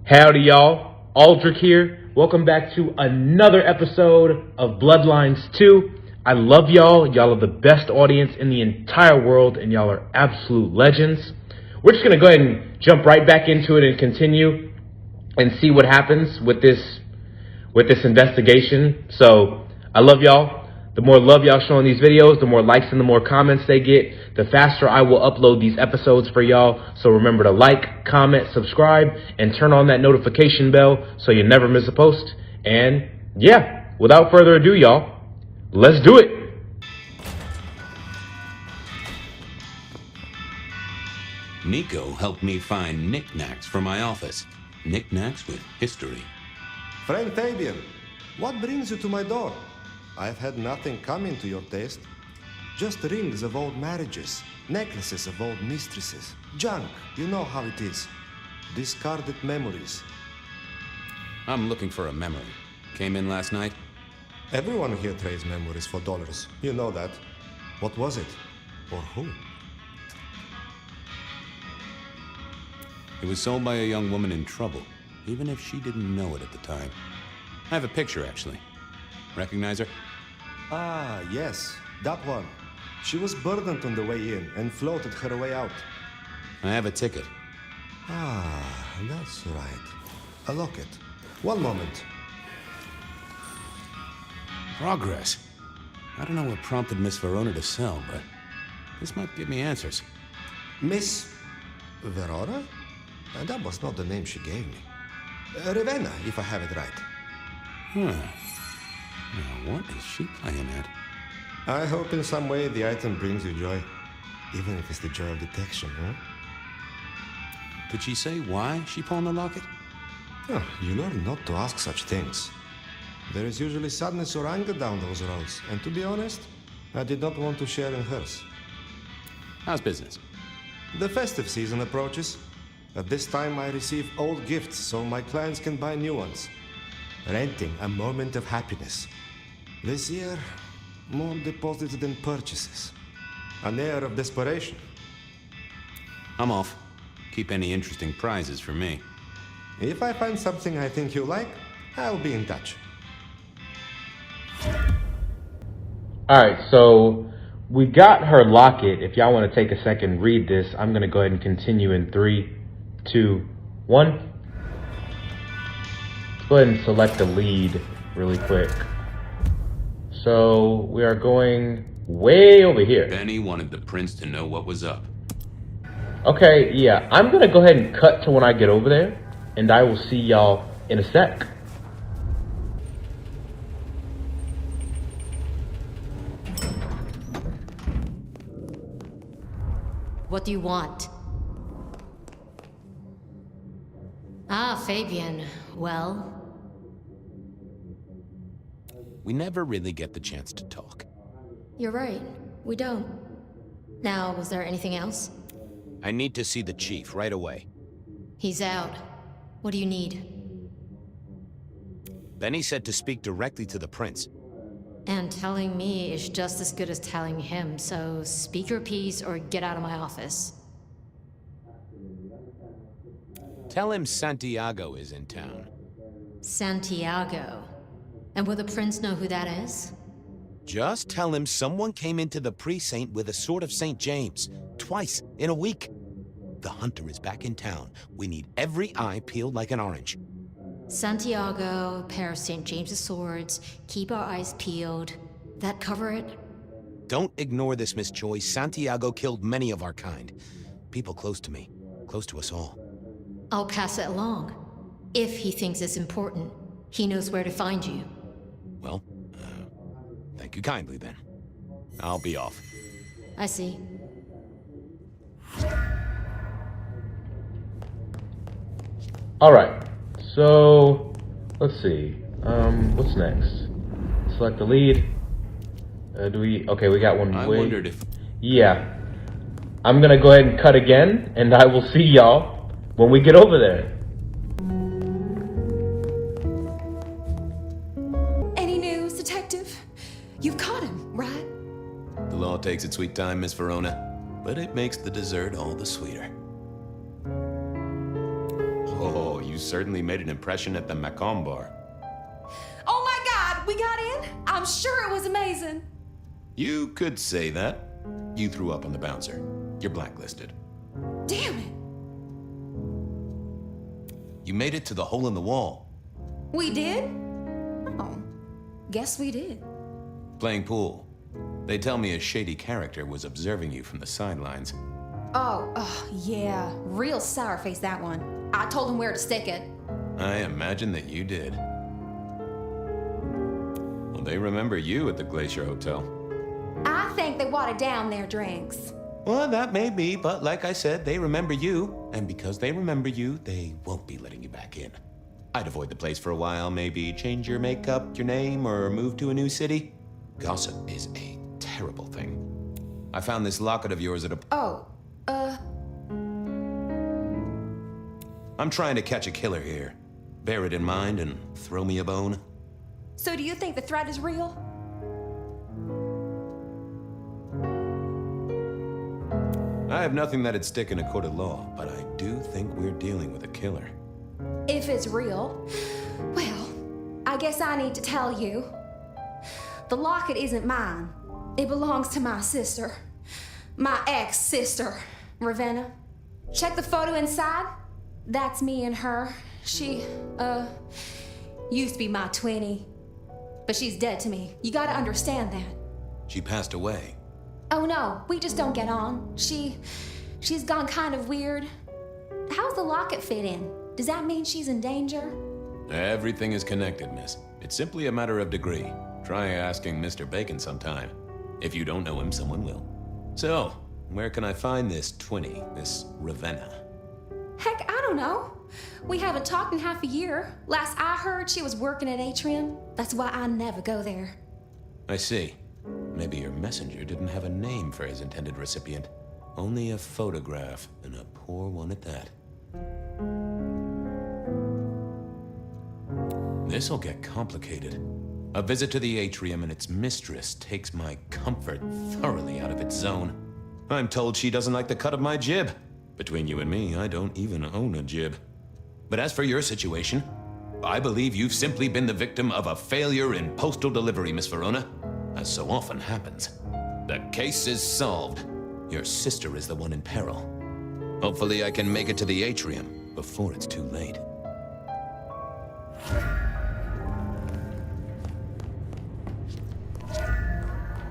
Howdy y'all, Aldrich here. Welcome back to another episode of Bloodlines 2. I love y'all. Y'all are the best audience in the entire world and y'all are absolute legends. We're just going to go ahead and jump right back into it and continue and see what happens with this investigation. So, I love y'all. The more love y'all show in these videos, the more likes and the more comments they get, the faster I will upload these episodes for y'all. So remember to like, comment, subscribe, and turn on that notification bell so you never miss a post. And yeah, without further ado, y'all, let's do it. Nico helped me find knickknacks for my office. Knickknacks with history. Friend Fabian, what brings you to my door? I've had nothing coming to your taste. Just rings of old marriages, necklaces of old mistresses, junk, you know how it is. Discarded memories. I'm looking for a memory. Came in last night? Everyone here trades memories for dollars. You know that. What was it? Or who? It was sold by a young woman in trouble, even if she didn't know it at the time. I have a picture, actually. Recognize her? Ah, yes, that one. She was burdened on the way in and floated her way out. I have a ticket. Ah, that's right. A locket. One moment. Progress. I don't know what prompted Miss Verona to sell, but this might give me answers. Miss Verona? That was not the name she gave me. Ravenna, if I have it right. Huh. Now, what is she playing at? I hope in some way the item brings you joy. Even if it's the joy of detection, huh? Did she say why she pawned the locket? Oh, you learn not to ask such things. There is usually sadness or anger down those roads, and to be honest, I did not want to share in hers. How's business? The festive season approaches. At this time, I receive old gifts so my clients can buy new ones. Renting a moment of happiness. This year, more deposits than purchases. An air of desperation. I'm off. Keep any interesting prizes for me. If I find something I think you like, I'll be in touch. Alright, so we got her locket. If y'all want to take a second, read this. I'm going to go ahead and continue in 3, 2, 1. Let's go ahead and select the lead really quick. So we are going way over here. Benny wanted the prince to know what was up. Okay, yeah, I'm gonna go ahead and cut to when I get over there, and I will see y'all in a sec. What do you want? Ah, Fabian. Well? We never really get the chance to talk. You're right. We don't. Now, was there anything else? I need to see the chief right away. He's out. What do you need? Benny said to speak directly to the prince. And telling me is just as good as telling him, so speak your piece or get out of my office. Tell him Santiago is in town. Santiago. And will the prince know who that is? Just tell him someone came into the precinct with a sword of St. James. Twice in a week. The hunter is back in town. We need every eye peeled like an orange. Santiago, pair of St. James's swords, keep our eyes peeled. That cover it? Don't ignore this, Miss Joyce. Santiago killed many of our kind. People close to me. Close to us all. I'll pass it along. If he thinks it's important, he knows where to find you. Well, thank you kindly then. I'll be off. I see. Alright, so let's see. What's next? Select the lead. Okay, we got one. I wondered if... Yeah. I'm gonna go ahead and cut again, and I will see y'all when we get over there. Any news, detective? You've caught him, right? The law takes its sweet time, Miss Verona, but it makes the dessert all the sweeter. Oh, you You certainly made an impression at the Macomb bar. Oh my God, we got in? I'm sure it was amazing. You could say that. You threw up on the bouncer. You're blacklisted. Damn it. You made it to the hole in the wall. We did? Oh, guess we did. Playing pool. They tell me a shady character was observing you from the sidelines. Oh, yeah. Real sour face, that one. I told him where to stick it. I imagine that you did. Well, they remember you at the Glacier Hotel. I think they watered down their drinks. Well, that may be, but like I said, they remember you. And because they remember you, they won't be letting you back in. I'd avoid the place for a while, maybe change your makeup, your name, or move to a new city. Gossip is a terrible thing. I found this locket of yours at a... Oh, I'm trying to catch a killer here. Bear it in mind and throw me a bone. so do you think the threat is real? I have nothing that'd stick in a court of law, but I do think we're dealing with a killer. If it's real, well, I guess I need to tell you. The locket isn't mine. It belongs to my sister. My ex-sister, Ravenna. Check the photo inside. That's me and her. She, used to be my twinnie. But she's dead to me. You gotta understand that. She passed away. Oh no, we just don't get on. She's gone kind of weird. How's the locket fit in? Does that mean she's in danger? Everything is connected, miss. It's simply a matter of degree. Try asking Mr. Bacon sometime. If you don't know him, someone will. So, where can I find this twinnie, this Ravenna? Heck, I don't know. We haven't talked in half a year. Last I heard, she was working at Atrium. That's why I never go there. I see. Maybe your messenger didn't have a name for his intended recipient. Only a photograph, and a poor one at that. This'll get complicated. A visit to the Atrium and its mistress takes my comfort thoroughly out of its zone. I'm told she doesn't like the cut of my jib. Between you and me, I don't even own a jib. But as for your situation, I believe you've simply been the victim of a failure in postal delivery, Miss Verona. As so often happens. The case is solved. Your sister is the one in peril. Hopefully I can make it to the Atrium before it's too late.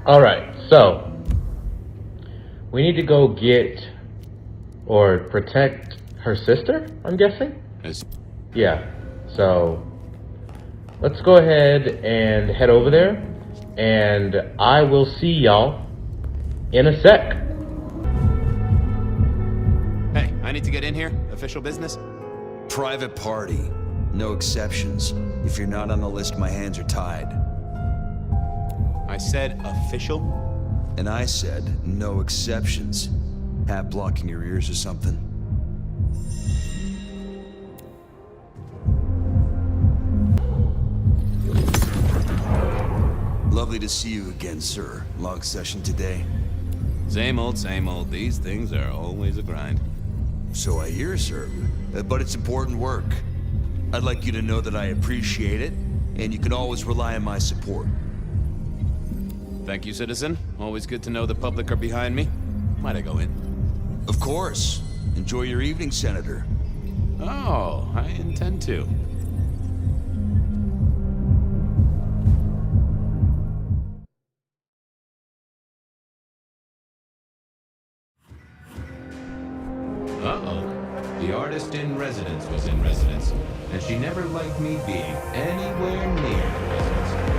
Alright, so we need to go get or protect her sister, I'm guessing? Yeah, so let's go ahead and head over there, and I will see y'all in a sec. Hey, I need to get in here. Official business? Private party. No exceptions. If you're not on the list, my hands are tied. I said official? And I said no exceptions. Hat blocking your ears or something? Lovely to see you again, sir. Long session today? Same old, same old. These things are always a grind. So I hear, sir. But it's important work. I'd like you to know that I appreciate it, and you can always rely on my support. Thank you, citizen. Always good to know the public are behind me. Might I go in? Of course. Enjoy your evening, Senator. Oh, I intend to. Uh-oh. The artist in residence was in residence, and she never liked me being anywhere near the residence.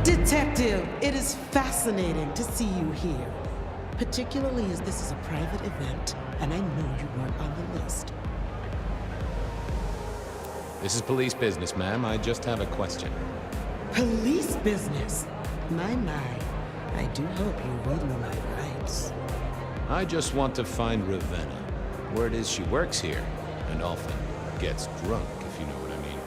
Detective, it is fascinating to see you here. Particularly as this is a private event, and I know you weren't on the list. This is police business, ma'am. I just have a question. Police business? My. I do hope you read me my rights. I just want to find Ravenna. Word is she works here, and often gets drunk, if you know what I mean.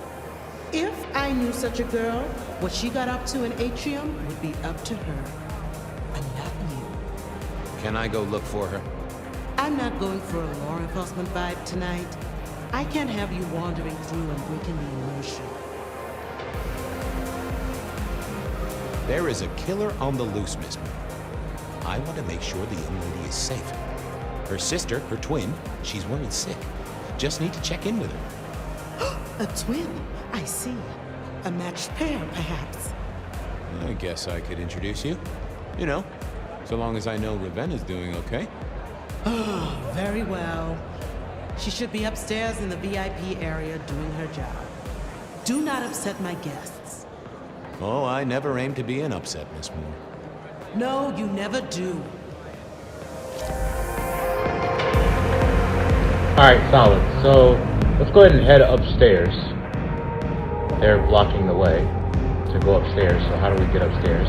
If I knew such a girl, what she got up to in Atrium would be up to her, and not you. Can I go look for her? I'm not going for a law enforcement vibe tonight. I can't have you wandering through and breaking the immersion. There is a killer on the loose, Miss Moore. I want to make sure the young lady is safe. Her sister, her twin, she's worried sick. Just need to check in with her. A twin, I see. A matched pair, perhaps. I guess I could introduce you. You know, so long as I know Ravenna's doing okay. Oh, very well. She should be upstairs in the VIP area doing her job. Do not upset my guests. Oh, I never aim to be an upset, Miss Moore. No, you never do. Alright, solid. So, let's go ahead and head upstairs. They're blocking the way to go upstairs, so how do we get upstairs?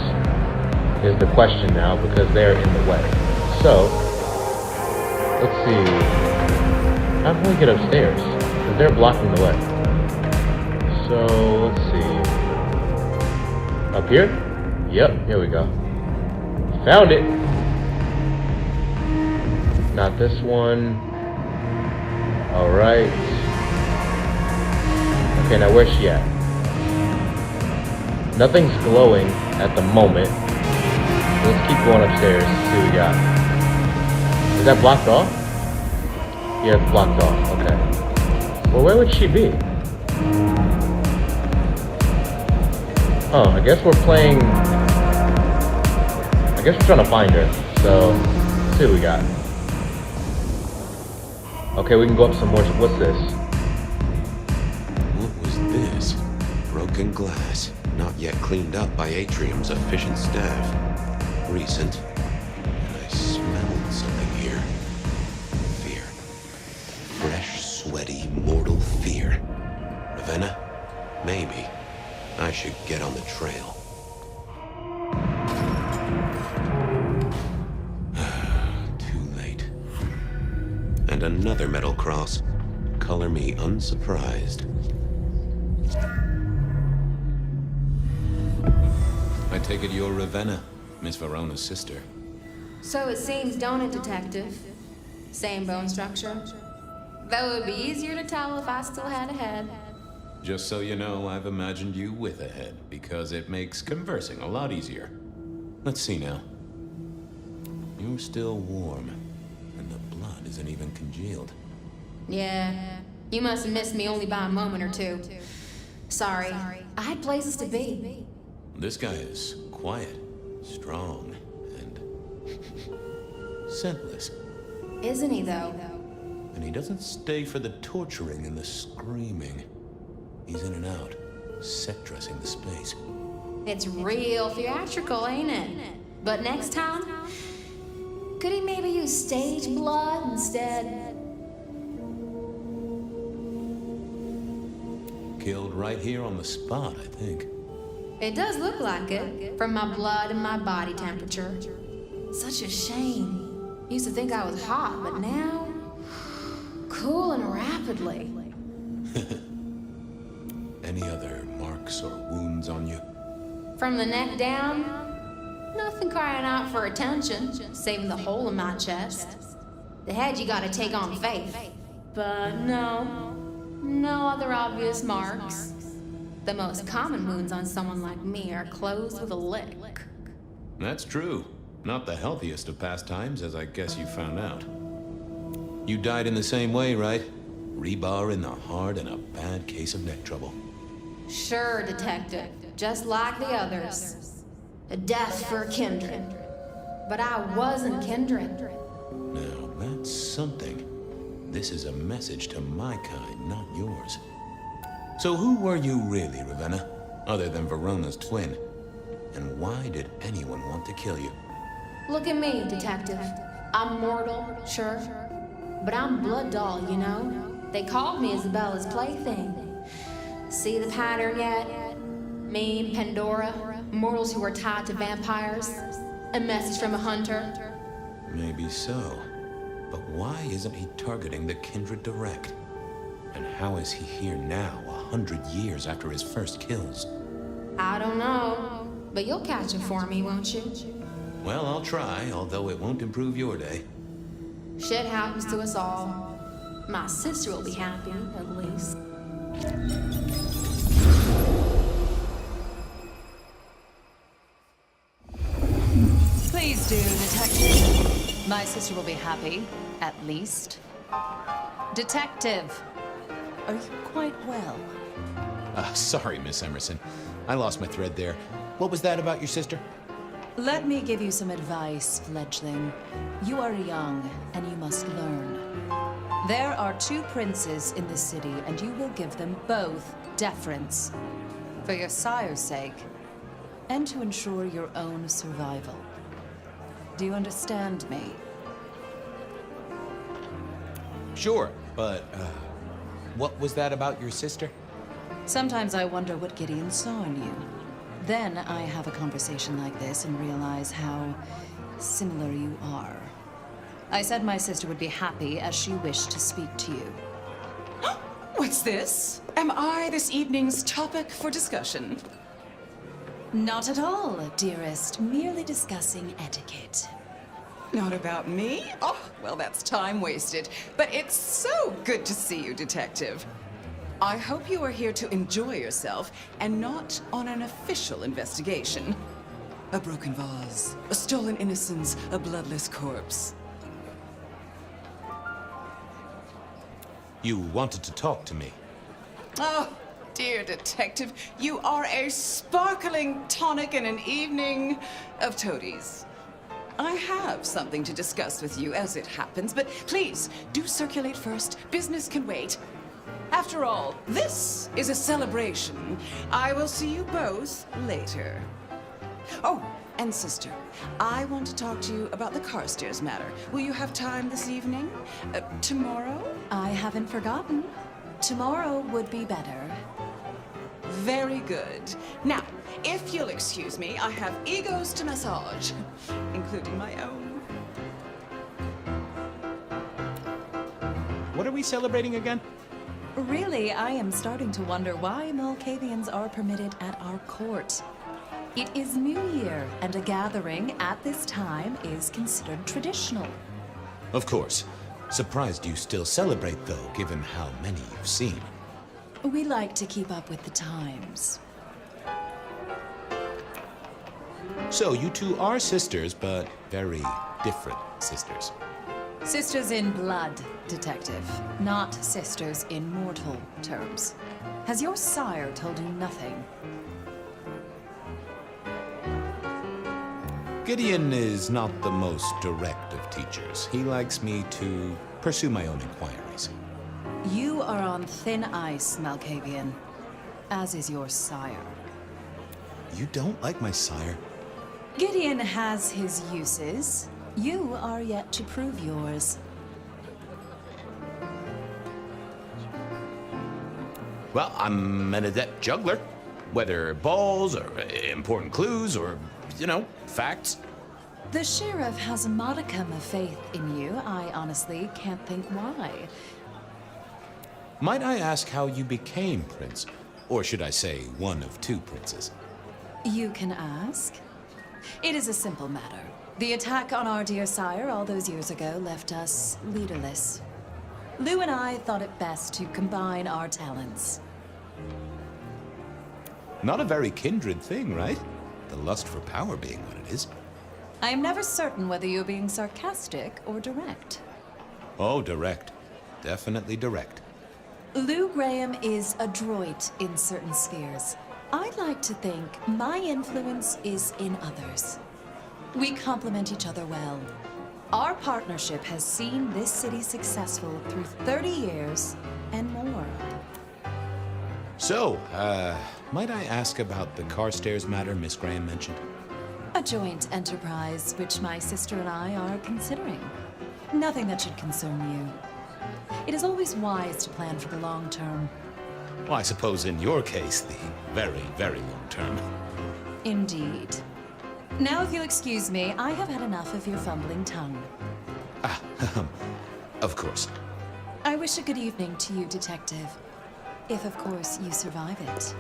Is the question now, because they're in the way. So, let's see. How can we get upstairs? Because they're blocking the way. So, let's see. Up here? Yep, here we go. Found it! Not this one. Alright. Okay, now where's she at? Nothing's glowing at the moment. Let's keep going upstairs, see what we got. Is that blocked off? Yeah, it's blocked off, okay. Well, where would she be? Oh, I guess we're playing... I guess we're trying to find her, so... Let's see what we got. Okay, we can go up some more. What's this? What was this? Broken glass, not yet cleaned up by Atrium's efficient staff. Recent. And I smelled something here. Fear. Fresh, sweaty, mortal fear. Ravenna? Maybe. I should get on the trail. Too late. And another metal cross. Color me unsurprised. I take it you're Ravenna, Miss Verona's sister. So it seems, don't it, Detective? Same bone structure. Though it would be easier to tell if I still had a head. Just so you know, I've imagined you with a head, because it makes conversing a lot easier. Let's see now. You're still warm, and the blood isn't even congealed. Yeah, you must have missed me only by a moment or two. Sorry, I had places to be. This guy is quiet, strong, and scentless. Isn't he, though? And he doesn't stay for the torturing and the screaming. He's in and out, set dressing the space. It's real theatrical, ain't it? But next time, could he maybe use stage blood instead? Killed right here on the spot, I think. It does look like it, from my blood and my body temperature. Such a shame. Used to think I was hot, but now, cooling rapidly. Any other marks or wounds on you? From the neck down, nothing crying out for attention, saving the hole in my chest. The head you gotta take on faith. But no other obvious marks. The most common wounds on someone like me are closed with a lick. That's true. Not the healthiest of pastimes, as I guess you found out. You died in the same way, right? Rebar in the heart and a bad case of neck trouble. Sure, Detective. Just like the others. A death for a kindred. But I wasn't kindred. Now, that's something. This is a message to my kind, not yours. So who were you really, Ravenna? Other than Verona's twin? And why did anyone want to kill you? Look at me, Detective. I'm mortal, sure. But I'm blood doll, you know? They called me Isabella's plaything. See the pattern yet? Me and Pandora, mortals who are tied to vampires. A message from a hunter. Maybe so. But why isn't he targeting the kindred direct? And how is he here now, 100 years after his first kills? I don't know. But you'll catch it for me, won't you? Well, I'll try, although it won't improve your day. Shit happens to us all. My sister will be happy, at least. Please do, Detective. My sister will be happy, at least. Detective, are you quite well? Sorry, Miss Emerson. I lost my thread there. What was that about your sister? Let me give you some advice, fledgling. You are young, and you must learn. There are 2 princes in this city, and you will give them both deference. For your sire's sake, and to ensure your own survival. Do you understand me? Sure, but, what was that about your sister? Sometimes I wonder what Gideon saw in you. Then I have a conversation like this and realize how similar you are. I said my sister would be happy as she wished to speak to you. What's this? Am I this evening's topic for discussion? Not at all, dearest. Merely discussing etiquette. Not about me? Oh, well, that's time wasted. But it's so good to see you, Detective. I hope you are here to enjoy yourself and not on an official investigation. A broken vase, a stolen innocence, a bloodless corpse. You wanted to talk to me. Oh, dear Detective, you are a sparkling tonic in an evening of toadies. I have something to discuss with you as it happens, but please, do circulate first. Business can wait. After all, this is a celebration. I will see you both later. Oh, and sister, I want to talk to you about the Carstairs matter. Will you have time this evening? Tomorrow? I haven't forgotten. Tomorrow would be better. Very good. Now, if you'll excuse me, I have egos to massage, including my own. What are we celebrating again? Really, I am starting to wonder why Malkavians are permitted at our court. It is New Year, and a gathering at this time is considered traditional. Of course. Surprised you still celebrate, though, given how many you've seen. We like to keep up with the times. So, you two are sisters, but very different sisters. Sisters in blood, Detective, not sisters in mortal terms. Has your sire told you nothing? Gideon is not the most direct of teachers. He likes me to pursue my own inquiries. You are on thin ice, Malkavian, as is your sire. You don't like my sire? Gideon has his uses. You are yet to prove yours. Well, I'm an adept juggler. Whether balls, or important clues, or, facts. The sheriff has a modicum of faith in you. I honestly can't think why. Might I ask how you became prince? Or should I say, one of 2 princes? You can ask. It is a simple matter. The attack on our dear sire all those years ago left us leaderless. Lou and I thought it best to combine our talents. Not a very kindred thing, right? The lust for power being what it is. I am never certain whether you're being sarcastic or direct. Oh, direct. Definitely direct. Lou Graham is adroit in certain spheres. I'd like to think my influence is in others. We complement each other well. Our partnership has seen this city successful through 30 years and more. So, might I ask about the Carstairs matter Miss Graham mentioned? A joint enterprise which my sister and I are considering. Nothing that should concern you. It is always wise to plan for the long term. Well, I suppose in your case, the very, very long term. Indeed. Now, if you'll excuse me, I have had enough of your fumbling tongue. Of course. I wish a good evening to you, Detective. If, of course, you survive it.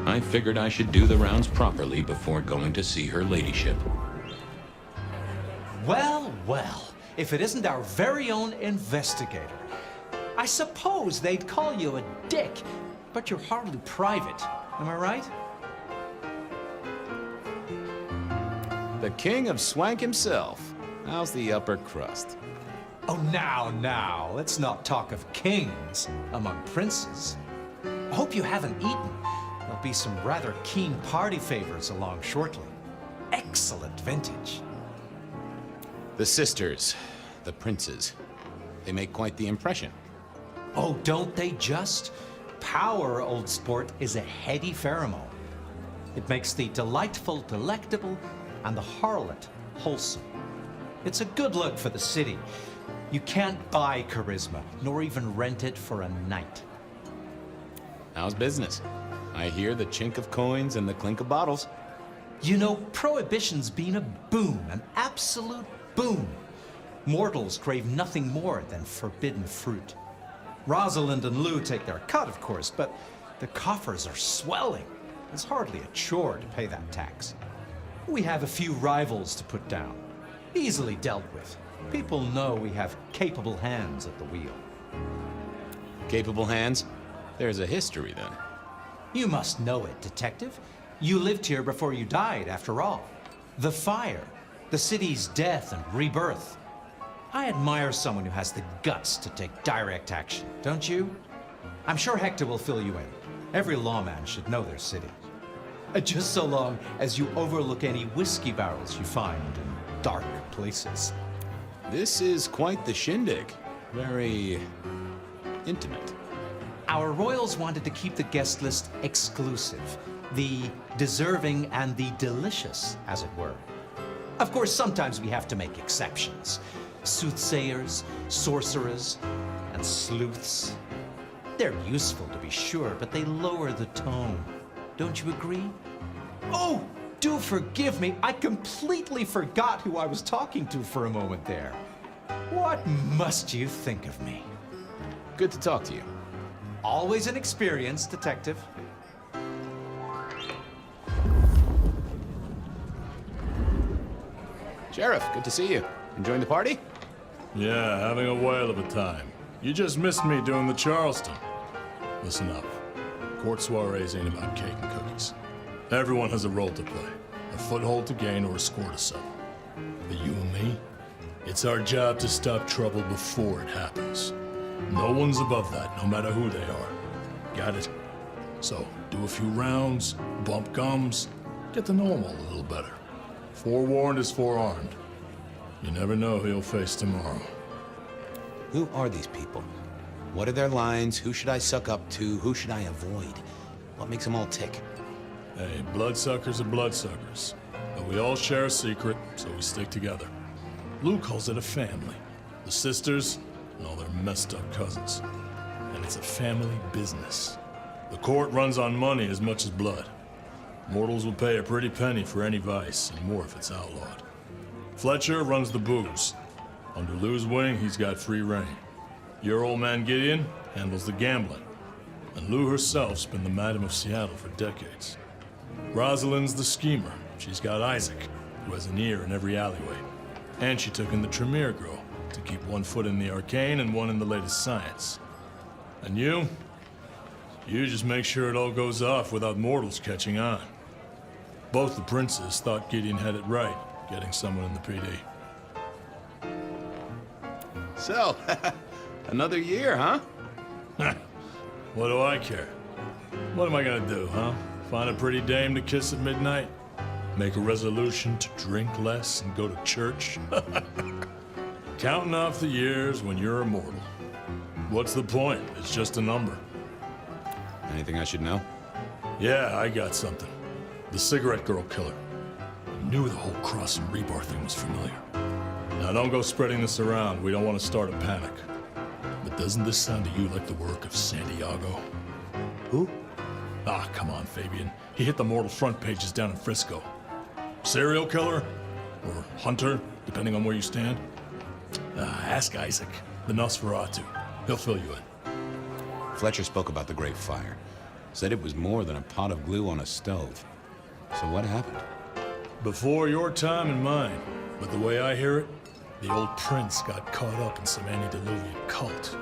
I figured I should do the rounds properly before going to see her ladyship. Well, well. if it isn't our very own investigator. I suppose they'd call you a dick, but you're hardly private. Am I right? The king of swank himself. How's the upper crust? Oh, now, let's not talk of kings among princes. I hope you haven't eaten. There'll be some rather keen party favors along shortly. Excellent vintage. The sisters, the princes. They make quite the impression. Oh, don't they just? Power, old sport, is a heady pheromone. It makes the delightful delectable and the harlot wholesome. It's a good look for the city. You can't buy charisma, nor even rent it for a night. How's business? I hear the chink of coins and the clink of bottles. You know, Prohibition's been a boom, an absolute boom. Mortals crave nothing more than forbidden fruit. Rosalind and Lou take their cut, of course, but the coffers are swelling. It's hardly a chore to pay that tax. We have a few rivals to put down. Easily dealt with. People know we have capable hands at the wheel. Capable hands? There's a history, then. You must know it, Detective. You lived here before you died, after all. The Phyre, the city's death and rebirth. I admire someone who has the guts to take direct action, don't you? I'm sure Hector will fill you in. Every lawman should know their city. Just so long as you overlook any whiskey barrels you find in dark places. This is quite the shindig. Very intimate. Our royals wanted to keep the guest list exclusive. The deserving and the delicious, as it were. Of course, sometimes we have to make exceptions. Soothsayers, sorcerers, and sleuths. They're useful, to be sure, but they lower the tone. Don't you agree? Oh, do forgive me. I completely forgot who I was talking to for a moment there. What must you think of me? Good to talk to you. Always an experience, Detective. Sheriff, good to see you. Enjoying the party? Yeah, having a whale of a time. You just missed me doing the Charleston. Listen up. Court soirees ain't about cake and cookies. Everyone has a role to play. A foothold to gain or a score to settle. But you and me, it's our job to stop trouble before it happens. No one's above that, no matter who they are. Got it? So, do a few rounds, bump gums, get to know them all a little better. Forewarned is forearmed. You never know who you'll face tomorrow. Who are these people? What are their lines? Who should I suck up to? Who should I avoid? What makes them all tick? Hey, bloodsuckers are bloodsuckers. But we all share a secret, so we stick together. Lou calls it a family. The sisters and all their messed up cousins. And it's a family business. The court runs on money as much as blood. Mortals will pay a pretty penny for any vice, and more if it's outlawed. Fletcher runs the booze. Under Lou's wing, he's got free reign. Your old man Gideon handles the gambling. And Lou herself's been the Madam of Seattle for decades. Rosalind's the schemer. She's got Isaac, who has an ear in every alleyway. And she took in the Tremere girl to keep one foot in the arcane and one in the latest science. And you just make sure it all goes off without mortals catching on. Both the princes thought Gideon had it right, getting someone in the PD. So, another year, huh? What do I care? What am I gonna do, huh? Find a pretty dame to kiss at midnight? Make a resolution to drink less and go to church? Counting off the years when you're immortal. What's the point? It's just a number. Anything I should know? Yeah, I got something. The cigarette girl killer. I knew the whole cross and rebar thing was familiar. Now don't go spreading this around. We don't want to start a panic. But doesn't this sound to you like the work of Santiago? Who? Ah, come on, Fabian. He hit the mortal front pages down in Frisco. Serial killer? Or hunter, depending on where you stand? Ask Isaac, the Nosferatu. He'll fill you in. Fletcher spoke about the Great Fire. Said it was more than a pot of glue on a stove. So what happened? Before your time and mine. But the way I hear it, The old prince got caught up in some antediluvian cult.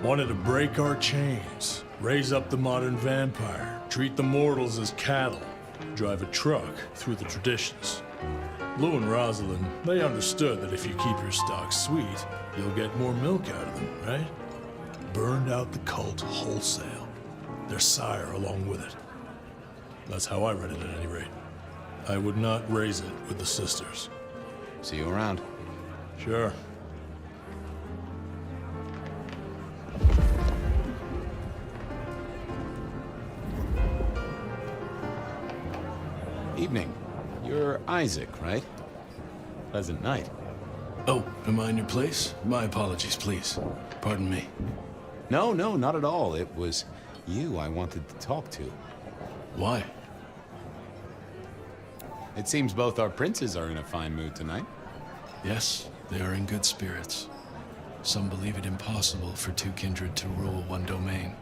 Wanted to break our chains, raise up the modern vampire, treat the mortals as cattle, drive a truck through the traditions. Lou and Rosalind, they understood that if you keep your stock sweet, you'll get more milk out of them, right? Burned out the cult wholesale. Their sire along with it. That's how I read it at any rate. I would not raise it with the sisters. See you around. Sure. Evening. You're Isaac, right? Pleasant night. Oh, am I in your place? My apologies, please. Pardon me. No, not at all. It was you I wanted to talk to. Why? It seems both our princes are in a fine mood tonight. Yes, they are in good spirits. Some believe it impossible for two kindred to rule one domain.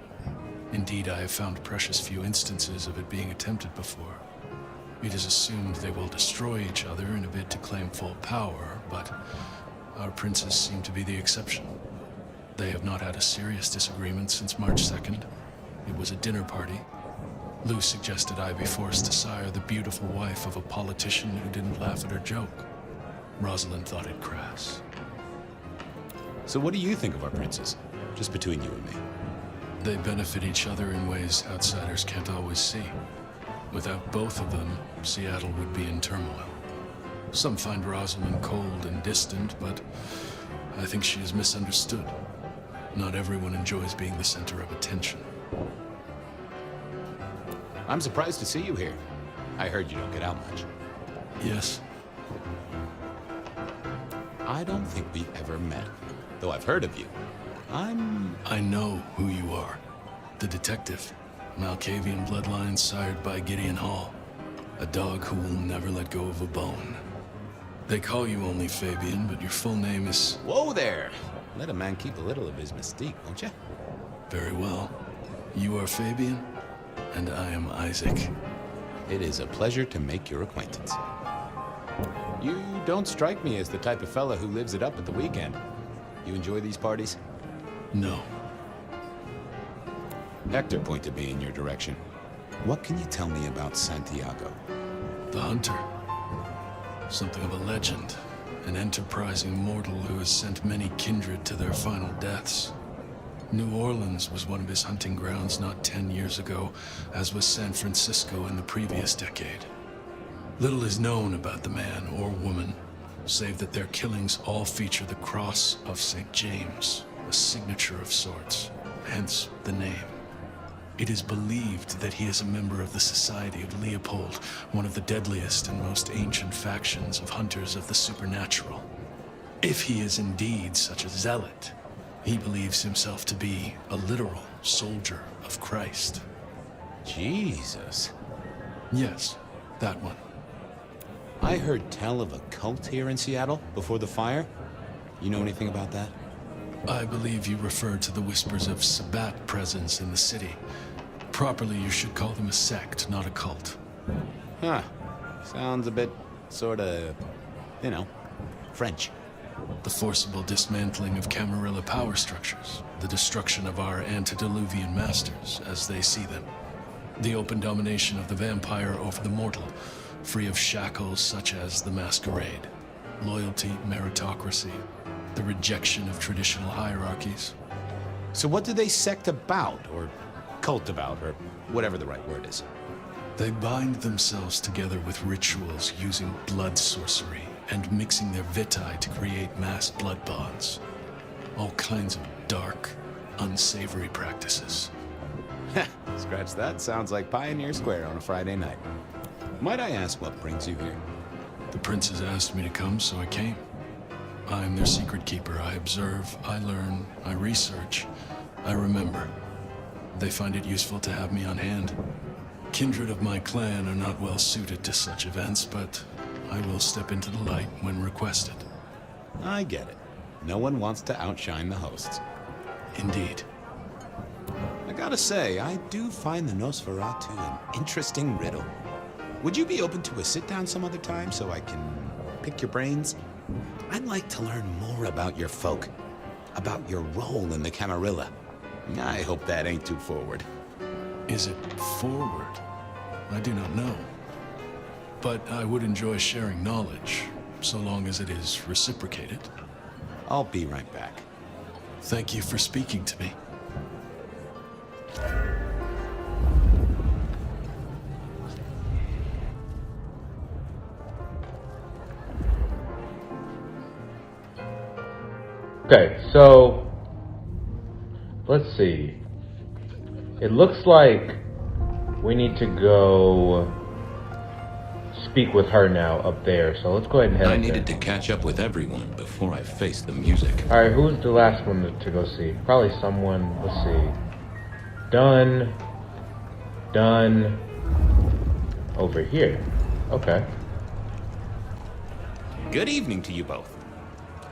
Indeed, I have found precious few instances of it being attempted before. It is assumed they will destroy each other in a bid to claim full power, but our princes seem to be the exception. They have not had a serious disagreement since March 2nd. It was a dinner party. Lou suggested I be forced to sire the beautiful wife of a politician who didn't laugh at her joke. Rosalind thought it crass. So what do you think of our princes? Just between you and me. They benefit each other in ways outsiders can't always see. Without both of them, Seattle would be in turmoil. Some find Rosalind cold and distant, but I think she is misunderstood. Not everyone enjoys being the center of attention. I'm surprised to see you here. I heard you don't get out much. Yes. I don't think we've ever met, though I've heard of you. I know who you are. The detective. Masquerade Bloodlines sired by Gideon Hall. A dog who will never let go of a bone. They call you only Fabian, but your full name is... Whoa there! Let a man keep a little of his mystique, won't you? Very well. You are Fabian, and I am Isaac. It is a pleasure to make your acquaintance. You don't strike me as the type of fella who lives it up at the weekend. You enjoy these parties? No. Hector pointed me in your direction. What can you tell me about Santiago? The hunter. Something of a legend. An enterprising mortal who has sent many kindred to their final deaths. New Orleans was one of his hunting grounds not 10 years ago, as was San Francisco in the previous decade. Little is known about the man or woman, save that their killings all feature the cross of St. James, a signature of sorts, hence the name. It is believed that he is a member of the Society of Leopold, one of the deadliest and most ancient factions of hunters of the supernatural. If he is indeed such a zealot, he believes himself to be a literal soldier of Christ. Jesus. Yes, that one. I heard tell of a cult here in Seattle before the fire. You know anything about that? I believe you refer to the whispers of Sabbat presence in the city. Properly, you should call them a sect, not a cult. Huh. Sounds a bit, sorta, French. The forcible dismantling of Camarilla power structures. The destruction of our antediluvian masters, as they see them. The open domination of the vampire over the mortal, free of shackles such as the Masquerade. Loyalty, meritocracy, the rejection of traditional hierarchies. So what do they sect about, or cult about, or whatever the right word is? They bind themselves together with rituals using blood sorcery and mixing their vitae to create mass blood bonds. All kinds of dark, unsavory practices. Scratch that. Sounds like Pioneer Square on a Friday night. Might I ask what brings you here? The princes asked me to come, so I came. I'm their secret keeper. I observe, I learn, I research, I remember. They find it useful to have me on hand. Kindred of my clan are not well suited to such events, but I will step into the light when requested. I get it. No one wants to outshine the hosts. Indeed. I gotta say, I do find the Nosferatu an interesting riddle. Would you be open to a sit-down some other time so I can pick your brains? I'd like to learn more about your folk, about your role in the Camarilla. I hope that ain't too forward. Is it forward? I do not know. But I would enjoy sharing knowledge, so long as it is reciprocated. I'll be right back. Thank you for speaking to me. Okay, so let's see. It looks like we need to go speak with her now up there. So let's go ahead and head I up needed there. to catch up with everyone before I faced the music. All right, who's the last one to go see? Probably someone. Let's see. Done. Over here. Okay. Good evening to you both.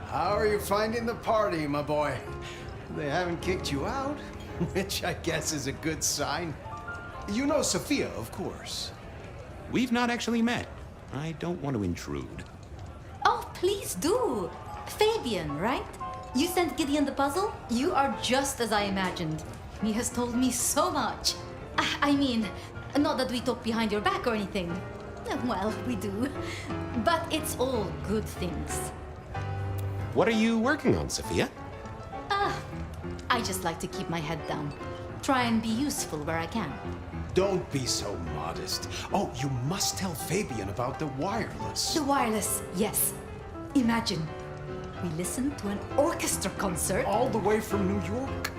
How are you finding the party, my boy? They haven't kicked you out, which I guess is a good sign. You know Sophia, of course. We've not actually met. I don't want to intrude. Oh, please do. Fabian, right? You sent Gideon the puzzle? You are just as I imagined. He has told me so much. I mean, not that we talk behind your back or anything. Well, we do. But it's all good things. What are you working on, Sophia? I just like to keep my head down. Try and be useful where I can. Don't be so modest. Oh, you must tell Fabian about the wireless. The wireless, yes. Imagine, we listened to an orchestra concert. All the way from New York.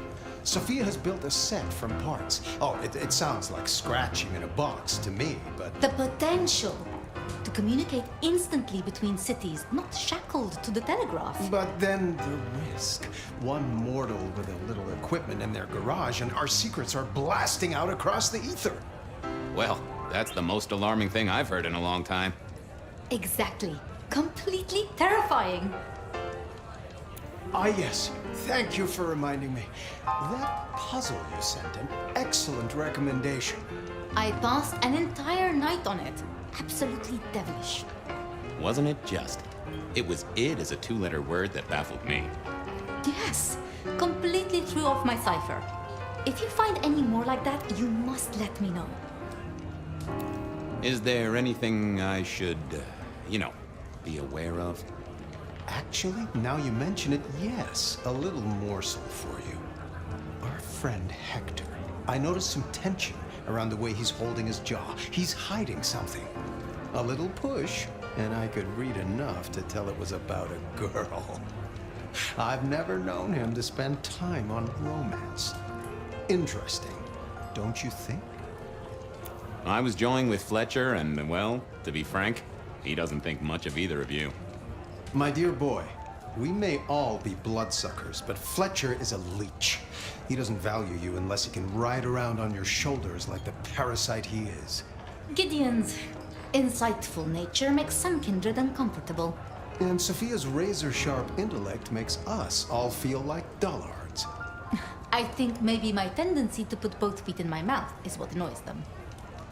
Sophia has built a set from parts. Oh, it sounds like scratching in a box to me, but... The potential to communicate instantly between cities, not shackled to the telegraph. But then the risk. One mortal with a little equipment in their garage and our secrets are blasting out across the ether. Well, that's the most alarming thing I've heard in a long time. Exactly. Completely terrifying. Ah, yes. Thank you for reminding me. That puzzle you sent, an excellent recommendation. I passed an entire night on it. Absolutely devilish. Wasn't it just? It was id as a two-letter word that baffled me. Yes, completely threw off my cipher. If you find any more like that, you must let me know. Is there anything I should, be aware of? Actually, now you mention it, yes, a little morsel for you. Our friend Hector. I noticed some tension around the way he's holding his jaw. He's hiding something. A little push, and I could read enough to tell it was about a girl. I've never known him to spend time on romance. Interesting, don't you think? I was joined with Fletcher, and, well, to be frank, he doesn't think much of either of you. My dear boy, we may all be bloodsuckers, but Fletcher is a leech. He doesn't value you unless he can ride around on your shoulders like the parasite he is. Gideon's insightful nature makes some kindred uncomfortable. And Sophia's razor-sharp intellect makes us all feel like dullards. I think maybe my tendency to put both feet in my mouth is what annoys them.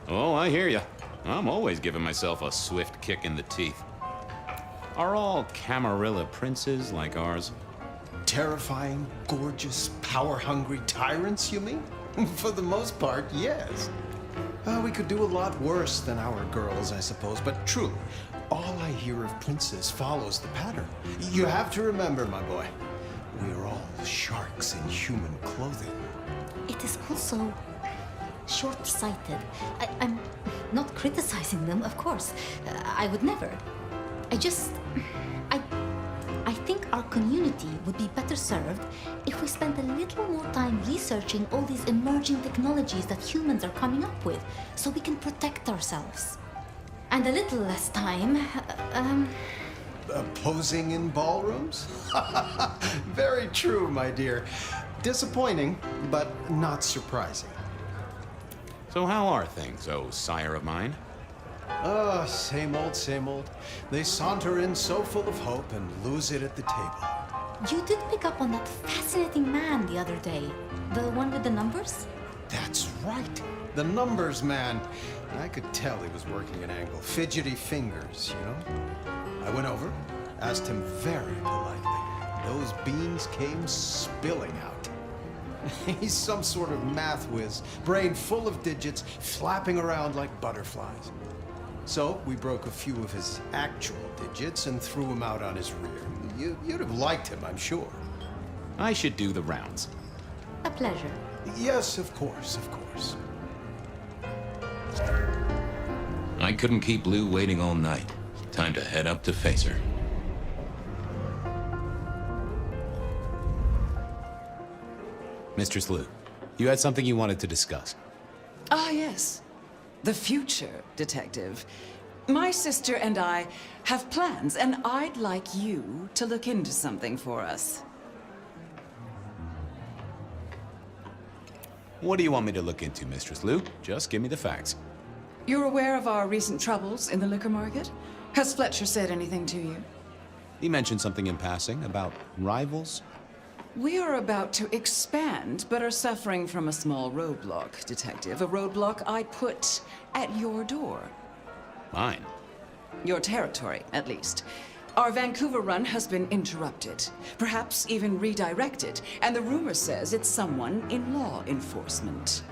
Oh, I hear ya. I'm always giving myself a swift kick in the teeth. Are all Camarilla princes like ours? Terrifying, gorgeous, power-hungry tyrants, you mean? For the most part, yes. We could do a lot worse than our girls, I suppose, but truly, all I hear of princes follows the pattern. You have to remember, my boy, we are all sharks in human clothing. It is also short-sighted. I'm not criticizing them, of course. I would never. I think our community would be better served if we spent a little more time researching all these emerging technologies that humans are coming up with, so we can protect ourselves. And a little less time, Posing in ballrooms? Very true, my dear. Disappointing, but not surprising. So how are things, oh sire of mine? Oh, same old, same old. They saunter in so full of hope and lose it at the table. you did pick up on that fascinating man the other day. The one with the numbers? That's right. The numbers man. I could tell he was working an angle. Fidgety fingers, you know? I went over, asked him very politely. Those beans came spilling out. He's some sort of math whiz, brain full of digits, flapping around like butterflies. So we broke a few of his actual digits and threw him out on his rear. You'd have liked him, I'm sure. I should do the rounds. A pleasure. Yes, of course, of course. I couldn't keep Lou waiting all night. Time to head up to face her. Mistress Lou, you had something you wanted to discuss. Ah, yes. The future, Detective. My sister and I have plans, and I'd like you to look into something for us. What do you want me to look into, Mistress Lou? Just give me the facts. You're aware of our recent troubles in the liquor market? Has Fletcher said anything to you? He mentioned something in passing about rivals. We are about to expand, but are suffering from a small roadblock, Detective. A roadblock I put at your door. Mine? Your territory, at least. Our Vancouver run has been interrupted, perhaps even redirected, and the rumor says it's someone in law enforcement.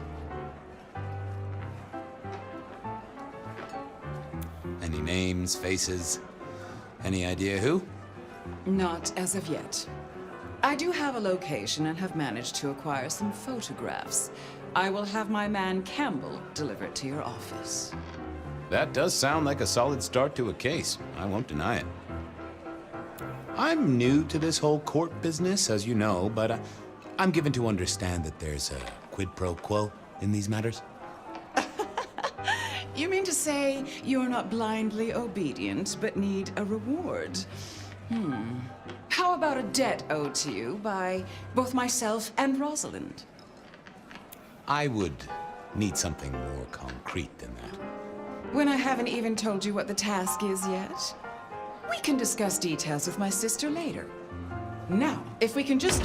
Any names, faces? Any idea who? Not as of yet. I do have a location and have managed to acquire some photographs. I will have my man Campbell deliver it to your office. That does sound like a solid start to a case. I won't deny it. I'm new to this whole court business, as you know, but I'm given to understand that there's a quid pro quo in these matters. You mean to say you're not blindly obedient, but need a reward? How about a debt owed to you by both myself and Rosalind? I would need something more concrete than that. When I haven't even told you what the task is yet? We can discuss details with my sister later. Now, if we can just...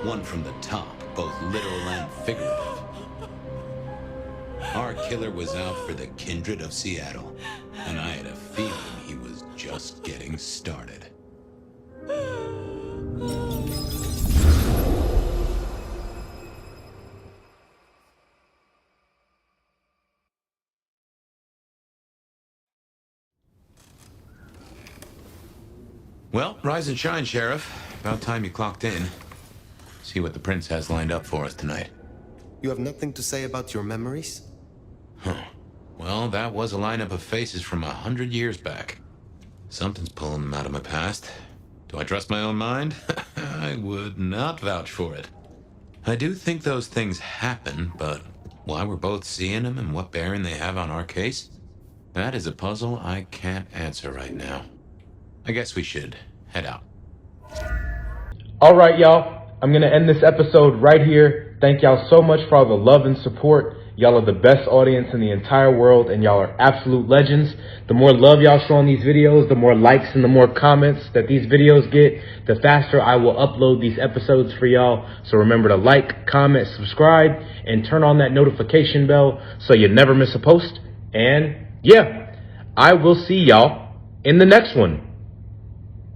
One from the top, both literal and figurative. Our killer was out for the kindred of Seattle, and I had a feeling he was just getting started. Well, rise and shine, Sheriff. About time you clocked in. See what the prince has lined up for us tonight. You have nothing to say about your memories? Huh. Well, that was a lineup of faces from 100 years back. Something's pulling them out of my past. Do I trust my own mind? I would not vouch for it. I do think those things happen, but why we're both seeing them and what bearing they have on our case? That is a puzzle I can't answer right now. I guess we should head out. All right, y'all. I'm going to end this episode right here. Thank y'all so much for all the love and support. Y'all are the best audience in the entire world, and y'all are absolute legends. The more love y'all show on these videos, the more likes and the more comments that these videos get, the faster I will upload these episodes for y'all. So remember to like, comment, subscribe, and turn on that notification bell so you never miss a post. And yeah, I will see y'all in the next one.